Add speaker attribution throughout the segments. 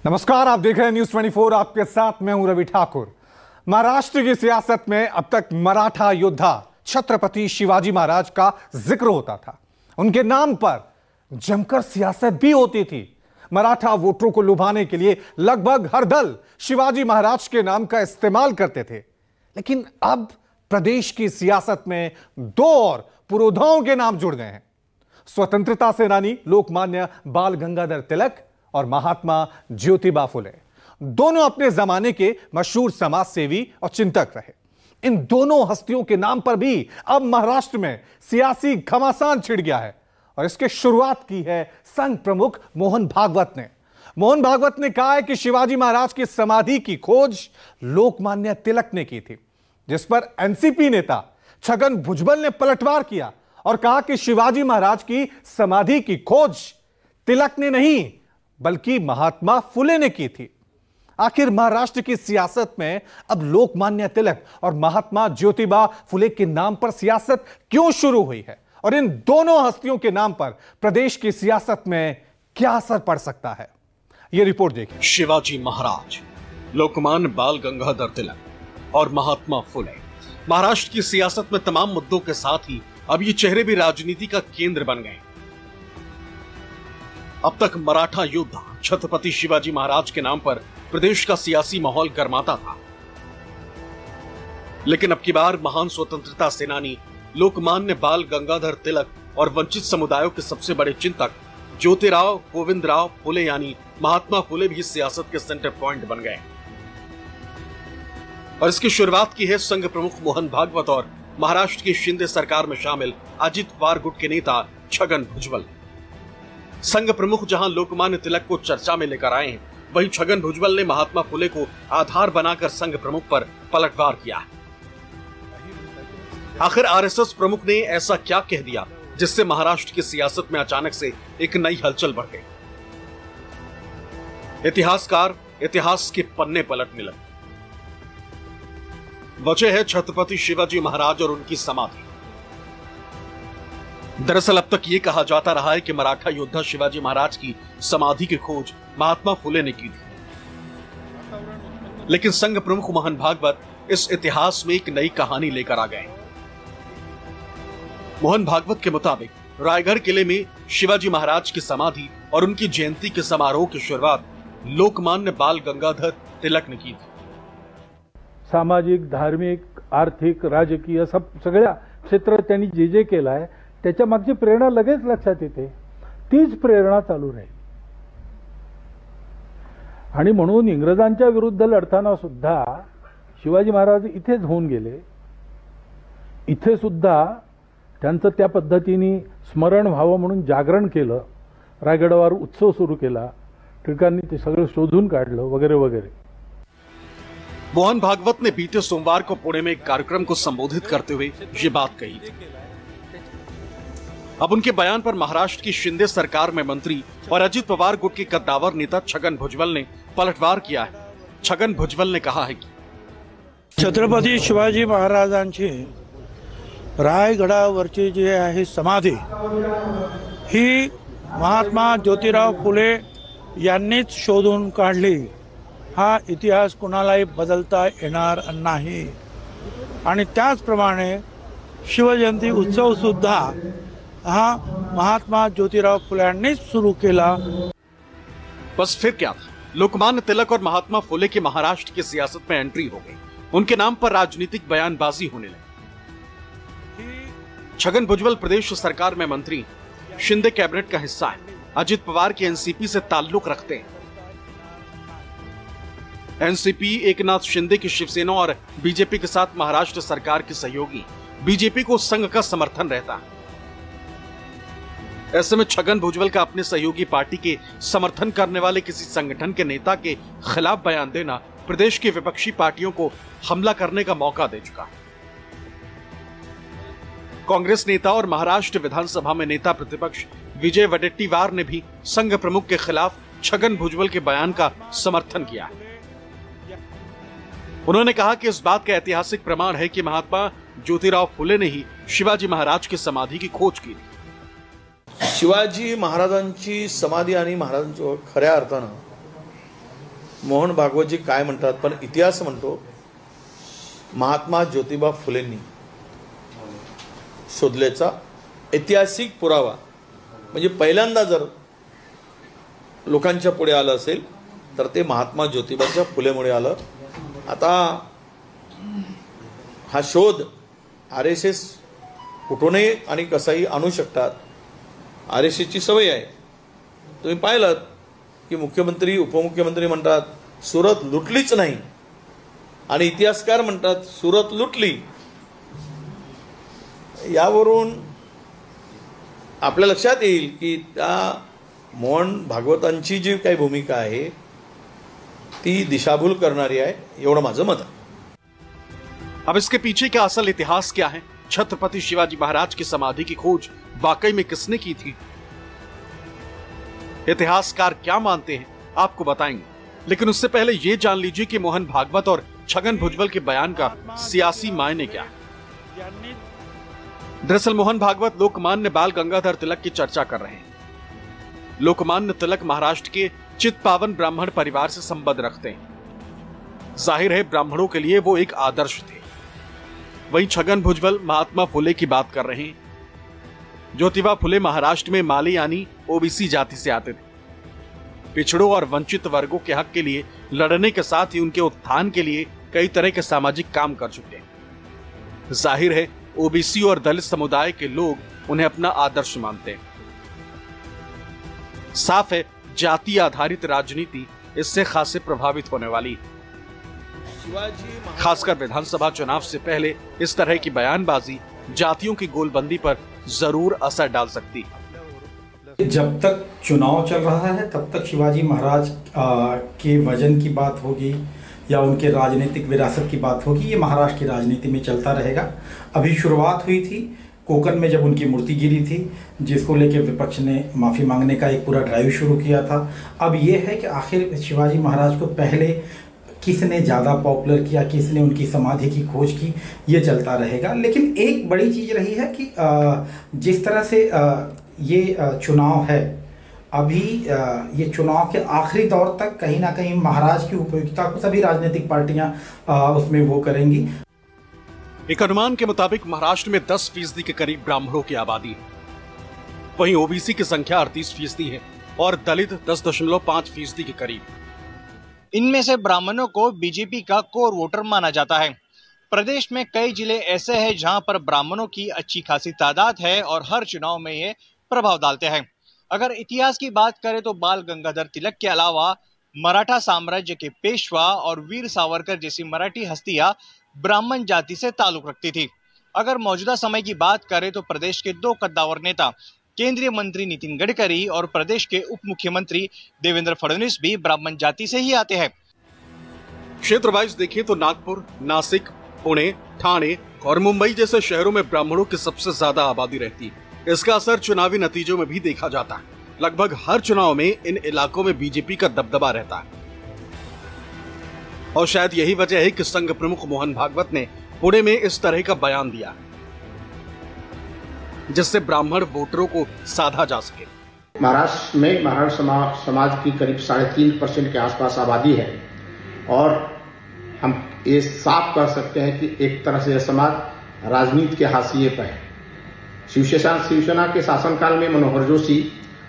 Speaker 1: नमस्कार, आप देख रहे हैं न्यूज 24। आपके साथ मैं हूं रवि ठाकुर। महाराष्ट्र की सियासत में अब तक मराठा योद्धा छत्रपति शिवाजी महाराज का जिक्र होता था। उनके नाम पर जमकर सियासत भी होती थी। मराठा वोटरों को लुभाने के लिए लगभग हर दल शिवाजी महाराज के नाम का इस्तेमाल करते थे। लेकिन अब प्रदेश की सियासत में दो और पुरोधाओं के नाम जुड़ गए हैं। स्वतंत्रता सेनानी लोकमान्य बाल गंगाधर तिलक और महात्मा ज्योतिबा फुले दोनों अपने जमाने के मशहूर समाज सेवी और चिंतक रहे। इन दोनों हस्तियों के नाम पर भी अब महाराष्ट्र में सियासी घमासान छिड़ गया है और इसकी शुरुआत की है संघ प्रमुख मोहन भागवत ने। मोहन भागवत ने कहा है कि शिवाजी महाराज की समाधि की खोज लोकमान्य तिलक ने की थी, जिस पर एनसीपी नेता छगन भुजबल ने पलटवार किया और कहा कि शिवाजी महाराज की समाधि की खोज तिलक ने नहीं बल्कि महात्मा फुले ने की थी। आखिर महाराष्ट्र की सियासत में अब लोकमान्य तिलक और महात्मा ज्योतिबा फुले के नाम पर सियासत क्यों शुरू हुई है और इन दोनों हस्तियों के नाम पर प्रदेश की सियासत में क्या असर पड़ सकता है, यह रिपोर्ट देखिए।
Speaker 2: शिवाजी महाराज, लोकमान्य बाल गंगाधर तिलक और महात्मा फुले महाराष्ट्र की सियासत में तमाम मुद्दों के साथ ही अब ये चेहरे भी राजनीति का केंद्र बन गए। अब तक मराठा योद्धा छत्रपति शिवाजी महाराज के नाम पर प्रदेश का सियासी माहौल गर्माता था, लेकिन अब की बार महान स्वतंत्रता सेनानी लोकमान्य बाल गंगाधर तिलक और वंचित समुदायों के सबसे बड़े चिंतक ज्योतिराव गोविंदराव फुले यानी महात्मा फुले भी सियासत के सेंटर पॉइंट बन गए। और इसकी शुरुआत की है संघ प्रमुख मोहन भागवत और महाराष्ट्र की शिंदे सरकार में शामिल अजित पवार गुट के नेता छगन भुजबल। संघ प्रमुख जहां लोकमान्य तिलक को चर्चा में लेकर आए हैं, वहीं छगन भुजबल ने महात्मा फुले को आधार बनाकर संघ प्रमुख पर पलटवार किया। आखिर आरएसएस प्रमुख ने ऐसा क्या कह दिया जिससे महाराष्ट्र की सियासत में अचानक से एक नई हलचल बढ़ गई। इतिहासकार इतिहास के पन्ने पलटने लगे। वजह है छत्रपति शिवाजी महाराज और उनकी समाधि। दरअसल अब तक ये कहा जाता रहा है कि मराठा योद्धा शिवाजी महाराज की समाधि की खोज महात्मा फुले ने की थी, लेकिन संघ प्रमुख मोहन भागवत इस इतिहास में एक नई कहानी लेकर आ गए। मोहन भागवत के मुताबिक रायगढ़ किले में शिवाजी महाराज की समाधि और उनकी जयंती के समारोह की शुरुआत लोकमान्य बाल गंगाधर तिलक ने की थी।
Speaker 3: सामाजिक, धार्मिक, आर्थिक, राजकीय सगळ्या क्षेत्रात त्यांनी जे जे केलं आहे त्याच्या मागची प्रेरणा लगेच लक्षात येते। तीच प्रेरणा चालू राहील आणि म्हणून इंग्रजांच्या विरुद्ध लढताना सुद्धा शिवाजी महाराज इथेच होऊन गेले। इथे सुद्धा त्यांचं त्या पद्धतीने स्मरण व्हावं म्हणून जागरण केलं, रायगडावर उत्सव सुरू केला, ठिकाणी ते सगळं शोधून काढलं वगैरे वगैरे।
Speaker 2: मोहन भागवत ने बीते सोमवार को पुणे में एक कार्यक्रम को संबोधित करते हुए ये बात कही थी। अब उनके बयान पर महाराष्ट्र की शिंदे सरकार में मंत्री और अजित पवार गुट के कद्दावर नेता छगन भुजबल ने पलटवार किया है। छगन भुजबल ने कहा है कि
Speaker 4: छत्रपती शिवाजी महाराजांची रायगडावरची जी आहे समाधी ही महात्मा ज्योतिराव फुले यांनीच शोधून काढली। हा इतिहास कुणालाही बदलता येणार नाही आणि त्याचप्रमाणे शिवजयंती उत्सव सुद्धा हा महात्मा ज्योतिराव फुले यांनीच सुरू केला।
Speaker 2: बस फिर क्या था, लोकमान्य तिलक और महात्मा फुले की महाराष्ट्र की सियासत में एंट्री हो गई। उनके नाम पर राजनीतिक बयानबाजी होने लगी। छगन भुजबल प्रदेश सरकार में मंत्री, शिंदे कैबिनेट का हिस्सा है, अजित पवार की एनसीपी से ताल्लुक रखते हैं। एनसीपी एकनाथ शिंदे की शिवसेना और बीजेपी के साथ महाराष्ट्र सरकार की सहयोगी बीजेपी को संघ का समर्थन रहता है। ऐसे में छगन भुजबल का अपने सहयोगी पार्टी के समर्थन करने वाले किसी संगठन के नेता के खिलाफ बयान देना प्रदेश की विपक्षी पार्टियों को हमला करने का मौका दे चुका है। कांग्रेस नेता और महाराष्ट्र विधानसभा में नेता प्रतिपक्ष विजय वडेट्टीवार ने भी संघ प्रमुख के खिलाफ छगन भुजबल के बयान का समर्थन किया है। उन्होंने कहा कि इस बात का ऐतिहासिक प्रमाण है कि महात्मा ज्योतिराव फुले ने ही शिवाजी महाराज की समाधि की खोज की थी।
Speaker 5: शिवाजी महाराजांची समाधी आणि महाराजांची खऱ्या अर्थानं मोहन भागवतजी काय म्हणतात, पण इतिहास म्हणतो महात्मा ज्योतिबा फुलेंनी शोधल्याचा ऐतिहासिक पुरावा म्हणजे पहिल्यांदा जर लोकांच्या पुढे आलं असेल तर ते महात्मा ज्योतिबाच्या फुलेमुळे आलं. आता हा शोध RSS कुठूनही आणि कसाही आणू शकतात. RSSची सवय आहे. तुम्ही पाहिलं की मुख्यमंत्री उपमुख्यमंत्री म्हणतात सुरत लुटलीच नाही आणि इतिहासकार म्हणतात सुरत लुटली. यावरून आपल्या लक्षात येईल की त्या मोहन भागवतांची जी काही भूमिका आहे ती दिशाभूल करणारी आहे, एवढं माझं मत आहे.
Speaker 2: अब इसके पीछे का असल इतिहास क्या है? छत्रपति शिवाजी महाराज की समाधि की खोज वाकई में किसने की थी? इतिहासकार क्या मानते हैं आपको बताएंगे, लेकिन उससे पहले ये जान लीजिए कि मोहन भागवत और छगन भुजबल के बयान का सियासी मायने क्या है. दरअसल मोहन भागवत लोकमान्य बाल गंगाधर तिलक की चर्चा कर रहे हैं. लोकमान्य तिलक महाराष्ट्र के चित्पावन ब्राह्मण परिवार से संबंध रखते हैं. जाहिर है ब्राह्मणों के लिए वो एक आदर्श थे. वहीं छगन भुजबल महात्मा फुले की बात कर रहे हैं. ज्योतिबा फुले महाराष्ट्र में माली यानी OBC जाति से आते थे. पिछड़ों और वंचित वर्गों के हक के लिए लड़ने के साथ ही उनके उत्थान के लिए कई तरह के सामाजिक काम कर चुके हैं. जाहिर है OBC और दलित समुदाय के लोग उन्हें अपना आदर्श मानते हैं. साफ है जाति आधारित राजनीति इससे खासे प्रभावित होने वाली है. खासकर विधानसभा चुनाव से पहले इस तरह की बयानबाजी जातियों की गोलबंदी पर जरूर असर डाल सकती है.
Speaker 6: जब तक चुनाव चल रहा है तब तक शिवाजी महाराज के वजन की बात होगी या उनके राजनीतिक विरासत की बात होगी, ये महाराष्ट्र की राजनीति में चलता रहेगा. अभी शुरुआत हुई थी कोकण में जब उनकी मूर्ति गिरी थी, जिसको लेकर विपक्ष ने माफ़ी मांगने का एक पूरा ड्राइव शुरू किया था. अब ये है कि आखिर शिवाजी महाराज को पहले किसने ज़्यादा पॉपुलर किया, किसने उनकी समाधि की खोज की, ये चलता रहेगा. लेकिन एक बड़ी चीज़ रही है कि जिस तरह से ये चुनाव है, अभी ये चुनाव के आखिरी दौर तक कहीं ना कहीं महाराज की उपयोगिता को सभी राजनीतिक पार्टियां उसमें वो करेंगी.
Speaker 2: एक अनुमान के मुताबिक महाराष्ट्र में 10% के करीब ब्राह्मणों की आबादी है. वहीं OBC की संख्या 38% है और दलित 10.5% के करीब.
Speaker 7: इनमें से ब्राह्मणों को बीजेपी का कोर वोटर माना जाता है. प्रदेश में कई जिले ऐसे हैं जहां पर ब्राह्मणों की अच्छी खासी तादाद है और हर चुनाव में ये प्रभाव डालते हैं. अगर इतिहास की बात करें तो बाल गंगाधर तिलक के अलावा मराठा साम्राज्य के पेशवा और वीर सावरकर जैसी मराठी हस्तियां ब्राह्मण जाति से ताल्लुक रखती थी. अगर मौजूदा समय की बात करें तो प्रदेश के 2 कद्दावर नेता केंद्रीय मंत्री नितिन गडकरी और प्रदेश के उप मुख्यमंत्री देवेंद्र फडणवीस भी ब्राह्मण जाति से ही आते हैं.
Speaker 2: क्षेत्र वाइज देखें तो नागपुर, नासिक, पुणे, ठाणे और मुंबई जैसे शहरों में ब्राह्मणों की सबसे ज्यादा आबादी रहती है. इसका असर चुनावी नतीजों में भी देखा जाता है. लगभग हर चुनाव में इन इलाकों में बीजेपी का दबदबा रहता है और शायद यही वजह है कि संघ प्रमुख मोहन भागवत ने पुणे में इस तरह का बयान दिया जिससे ब्राह्मण वोटरों को साधा जा सके.
Speaker 8: महाराष्ट्र में महाराष्ट्र समाज की करीब 3.5% के आसपास आबादी है और हम ये साफ कर सकते हैं कि एक तरह से यह समाज राजनीति के हाशिए पर है. शिवसेना के शासनकाल में मनोहर जोशी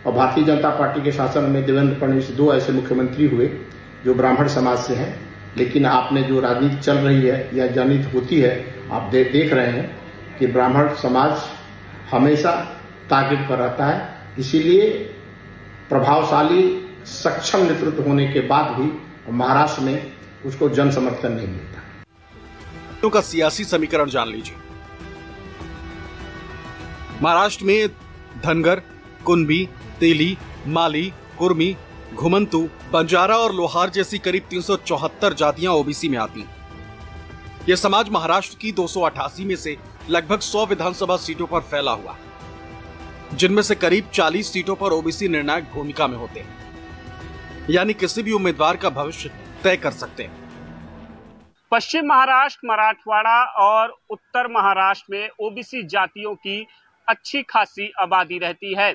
Speaker 8: और भारतीय जनता पार्टी के शासन में देवेंद्र फडणवीस 2 ऐसे मुख्यमंत्री हुए जो ब्राह्मण समाज से हैं. लेकिन आपने जो राजनीति चल रही है या राजनीति होती है, आप देख रहे हैं कि ब्राह्मण समाज हमेशा टारगेट पर रहता है. इसीलिए प्रभावशाली सक्षम नेतृत्व होने के बाद भी महाराष्ट्र में उसको जन समर्थन नहीं मिलता.
Speaker 2: का सियासी समीकरण जान लीजिए. महाराष्ट्र में धनगर, कुंभी, तेली, माली, कुर्मी, घुमंतु, बंजारा और लोहार जैसी करीब 374 जातियां OBC में आती हैं. यह समाज महाराष्ट्र की 288 में से लगभग 100 विधानसभा सीटों पर फैला हुआ, जिनमें से करीब 40 सीटों पर OBC निर्णायक भूमिका में होते हैं, यानी किसी भी उम्मीदवार का भविष्य तय कर सकते हैं.
Speaker 9: पश्चिम महाराष्ट्र, मराठवाड़ा और उत्तर महाराष्ट्र में OBC जातियों की अच्छी खासी आबादी रहती है.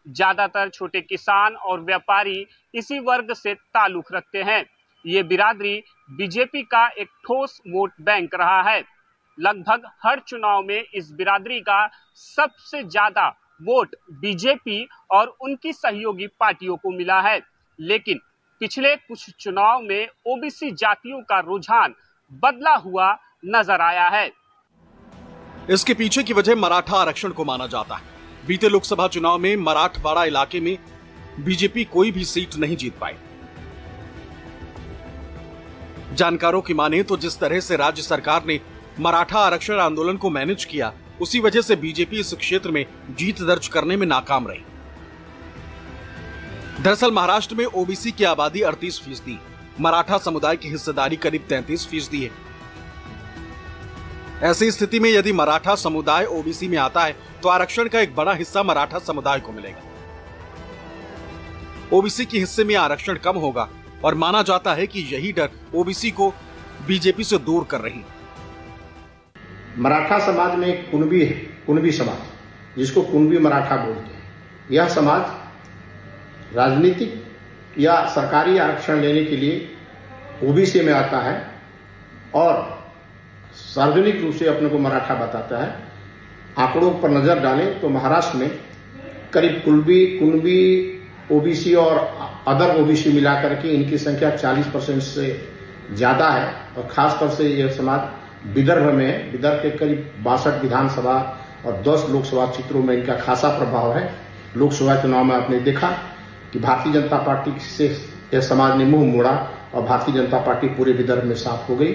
Speaker 9: ज्यादातर छोटे किसान और व्यापारी इसी वर्ग से ताल्लुक रखते हैं. ये बिरादरी बीजेपी का एक ठोस वोट बैंक रहा है। लगभग हर चुनाव में इस बिरादरी का सबसे ज्यादा वोट बीजेपी और उनकी सहयोगी पार्टियों को मिला है। लेकिन पिछले कुछ चुनाव में ओबीसी जातियों का रुझान बदला हुआ नजर आया है।
Speaker 2: इसके पीछे की वजह मराठा आरक्षण को माना जाता है। बीते लोकसभा चुनाव में मराठवाड़ा इलाके में बीजेपी कोई भी सीट नहीं जीत पाई। जानकारों की माने तो जिस तरह से राज्य सरकार ने मराठा आरक्षण आंदोलन को मैनेज किया, उसी वजह से बीजेपी इस क्षेत्र में जीत दर्ज करने में नाकाम रही। दरअसल महाराष्ट्र में ओबीसी की आबादी 38%, मराठा समुदाय की हिस्सेदारी करीब 33% है। ऐसी स्थिति में यदि मराठा समुदाय ओबीसी में आता है तो आरक्षण का एक बड़ा हिस्सा मराठा समुदाय को मिलेगा। ओबीसी के हिस्से में आरक्षण कम होगा और माना जाता है कि यही डर ओबीसी को बीजेपी से दूर कर रही है।
Speaker 8: मराठा समाज में एक कुणबी है, कुणबी समाज, जिसको कुणबी मराठा बोलते हैं। यह समाज राजनीतिक या सरकारी आरक्षण लेने के लिए ओबीसी में आता है और सार्वजनिक रूप से अपने को मराठा बताता है। आंकड़ों पर नजर डालें तो महाराष्ट्र में करीब कुणबी ओबीसी और अदर ओबीसी मिलाकर के इनकी संख्या 40% से ज्यादा है। और खासतौर से यह समाज विदर्भ में, विदर्भ के करीब 62 विधानसभा और 10 लोकसभा क्षेत्रों में इनका खासा प्रभाव है। लोकसभा चुनाव में आपने देखा कि भारतीय जनता पार्टी से यह समाज ने मुंह मोड़ा और भारतीय जनता पार्टी पूरे विदर्भ में साफ हो गई,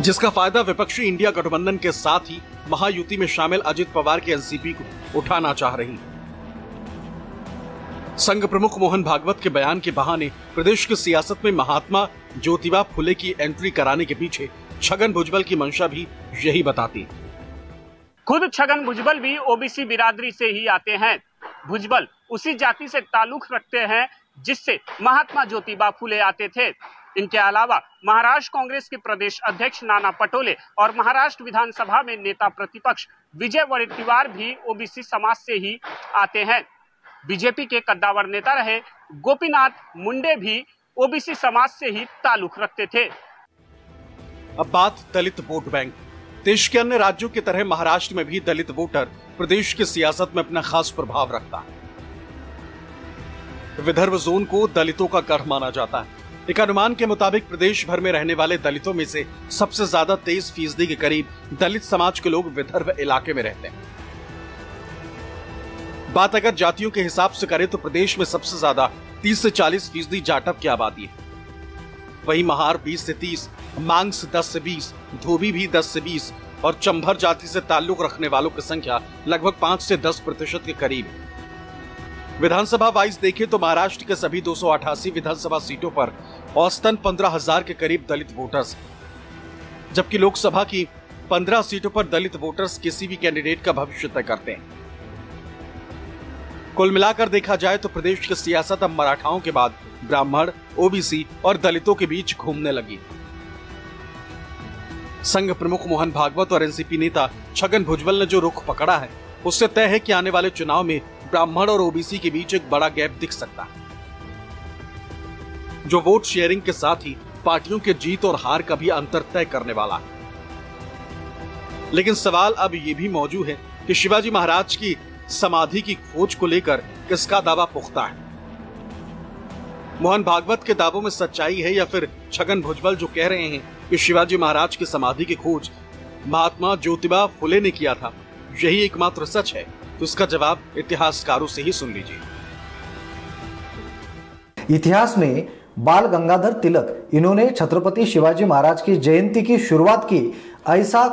Speaker 2: जिसका फायदा विपक्षी इंडिया गठबंधन के साथ ही महायुति में शामिल अजित पवार के एनसीपी को उठाना चाह रही। संघ प्रमुख मोहन भागवत के बयान के बहाने प्रदेश की सियासत में महात्मा ज्योतिबा फुले की एंट्री कराने के पीछे छगन भुजबल की मंशा भी यही बताती।
Speaker 9: खुद छगन भुजबल भी ओबीसी बिरादरी से ही आते हैं। भुजबल उसी जाति से ताल्लुक रखते हैं जिससे महात्मा ज्योतिबा फुले आते थे। इनके अलावा महाराष्ट्र कांग्रेस के प्रदेश अध्यक्ष नाना पटोले और महाराष्ट्र विधानसभा में नेता प्रतिपक्ष विजय वडेट्टीवार भी ओबीसी समाज से ही आते हैं। बीजेपी के कद्दावर नेता रहे गोपीनाथ मुंडे भी ओबीसी समाज से ही ताल्लुक रखते थे।
Speaker 2: अब बात दलित वोट बैंक। देश के अन्य राज्यों की तरह महाराष्ट्र में भी दलित वोटर प्रदेश की सियासत में अपना खास प्रभाव रखता है। विदर्भ जोन को दलितों का गढ़ माना जाता है। एक अनुमान के मुताबिक प्रदेश भर में रहने वाले दलितों में से सबसे ज्यादा 23% के करीब दलित समाज के लोग विदर्भ इलाके में रहते हैं। बात अगर जातियों के हिसाब से करें तो प्रदेश में सबसे ज्यादा 30 से 40% जाटव की आबादी है। वहीं महार 20 से 30, मांग्स 10 से 20, धोबी भी 10 से 20 और चंभर जाति से ताल्लुक रखने वालों की संख्या लगभग 5 से 10% के करीब है। विधानसभा वाइज देखें तो महाराष्ट्र के सभी 288 विधानसभा सीटों पर औसतन 15,000 के करीब दलित वोटर्स, जबकि लोकसभा की 15 सीटों पर दलित वोटर्स किसी भी कैंडिडेट का भविष्य तय करते हैं। कुल मिलाकर देखा जाए तो प्रदेश की सियासत अब मराठाओं के बाद ब्राह्मण, ओबीसी और दलितों के बीच घूमने लगी। संघ प्रमुख मोहन भागवत और एनसीपी नेता छगन भुजबल ने जो रुख पकड़ा है, उससे तय है कि आने वाले चुनाव में ब्राह्मण और ओबीसी के बीच एक बड़ा गैप दिख सकता है, जो वोट शेयरिंग के साथ ही पार्टियों के जीत और हार का भी अंतर तय करने वाला है। लेकिन सवाल अब ये भी मौजूद है कि शिवाजी महाराज की समाधि की खोज को लेकर किसका दावा पुख्ता है। मोहन भागवत के दावों में सच्चाई है या फिर छगन भुजबल जो कह रहे हैं कि शिवाजी महाराज की समाधि की खोज महात्मा ज्योतिबा फुले ने किया था, यही एकमात्र सच है? तो इसका जवाब इतिहासकारों से ही सुन लीजिए।
Speaker 10: इतिहास में बाल गंगाधर तिलक, इन्होंने छत्रपति शिवाजी महाराज की जयंती की शुरुआत की, ऐसा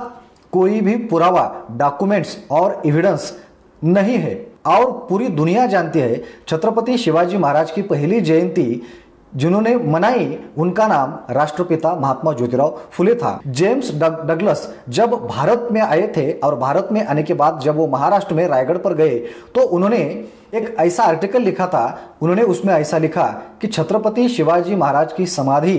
Speaker 10: कोई भी पुरावा, डॉक्यूमेंट्स और एविडेंस नहीं है। और पूरी दुनिया जानती है छत्रपति शिवाजी महाराज की पहली जयंती जिन्होंने मनाई, उनका नाम राष्ट्रपिता महात्मा ज्योतिराव फुले था। जेम्स डगलस जब भारत में आए थे और भारत में आने के बाद जब वो महाराष्ट्र में रायगढ़ पर गए तो उन्होंने एक ऐसा आर्टिकल लिखा था। उन्होंने उसमें ऐसा लिखा कि छत्रपति शिवाजी महाराज की समाधि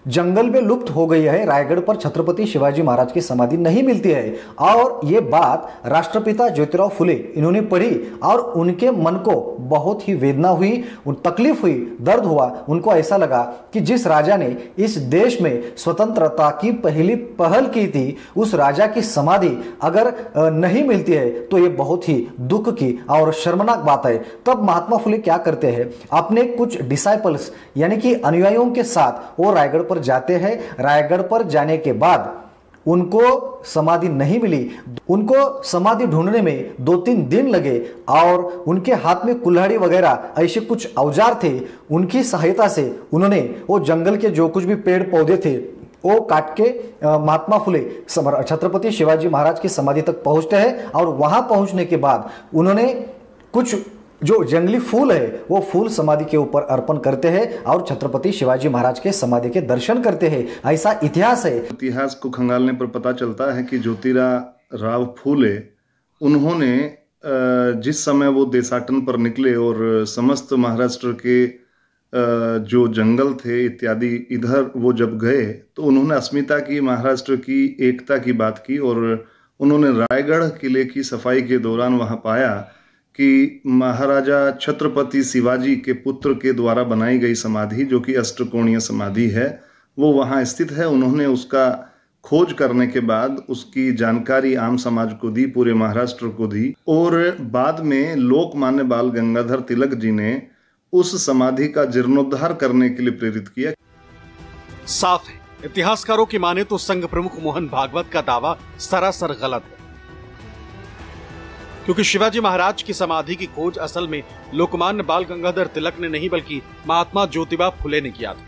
Speaker 10: जंगल में लुप्त हो गई है, रायगढ़ पर छत्रपति शिवाजी महाराज की समाधि नहीं मिलती है। और ये बात राष्ट्रपिता ज्योतिराव फुले इन्होंने पढ़ी और उनके मन को बहुत ही वेदना हुई, तकलीफ हुई, दर्द हुआ। उनको ऐसा लगा कि जिस राजा ने इस देश में स्वतंत्रता की पहली पहल की थी, उस राजा की समाधि अगर नहीं मिलती है तो ये बहुत ही दुख की और शर्मनाक बात है। तब महात्मा फुले क्या करते हैं, अपने कुछ डिसाइपल्स यानी कि अनुयायियों के साथ वो रायगढ़ पर जाते हैं। रायगढ़ पर जाने के बाद उनको समाधि नहीं मिली। उनको समाधि ढूंढने में 2-3 दिन लगे और उनके हाथ में कुल्हाड़ी वगैरह ऐसे कुछ औजार थे। उनकी सहायता से उन्होंने वो जंगल के जो कुछ भी पेड़ पौधे थे वो काट के महात्मा फुले छत्रपति शिवाजी महाराज की समाधि तक पहुंचते हैं। और वहां पहुंचने के बाद उन्होंने कुछ जो जंगली फूल है वो फूल समाधि के ऊपर अर्पण करते हैं और छत्रपति शिवाजी महाराज के समाधि के दर्शन करते हैं। ऐसा इतिहास है।
Speaker 11: इतिहास को खंगालने पर पता चलता है कि ज्योतिराव फूले उन्होंने जिस समय वो देशाटन पर निकले और समस्त महाराष्ट्र के जो जंगल थे इत्यादि इधर वो जब गए तो उन्होंने अस्मिता की, महाराष्ट्र की एकता की बात की और उन्होंने रायगढ़ किले की सफाई के दौरान वहां पाया कि महाराजा छत्रपति शिवाजी के पुत्र के द्वारा बनाई गई समाधि, जो कि अष्टकोणीय समाधि है, वो वहां स्थित है। उन्होंने उसका खोज करने के बाद उसकी जानकारी आम समाज को दी, पूरे महाराष्ट्र को दी और बाद में लोकमान्य बाल गंगाधर तिलक जी ने उस समाधि का जीर्णोद्धार करने के लिए प्रेरित किया।
Speaker 2: साफ है, इतिहासकारों की माने तो संघ प्रमुख मोहन भागवत का दावा सरासर गलत है, क्योंकि शिवाजी महाराज की समाधि की खोज असल में लोकमान्य बाल गंगाधर तिलक ने नहीं बल्कि महात्मा ज्योतिबा फुले ने किया था।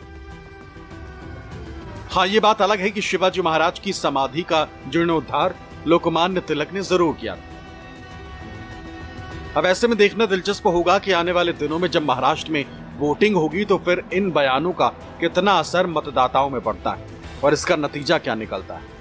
Speaker 2: हाँ, ये बात अलग है कि शिवाजी महाराज की समाधि का जीर्णोद्धार लोकमान्य तिलक ने जरूर किया था। अब ऐसे में देखना दिलचस्प होगा कि आने वाले दिनों में जब महाराष्ट्र में वोटिंग होगी तो फिर इन बयानों का कितना असर मतदाताओं में पड़ता है और इसका नतीजा क्या निकलता है।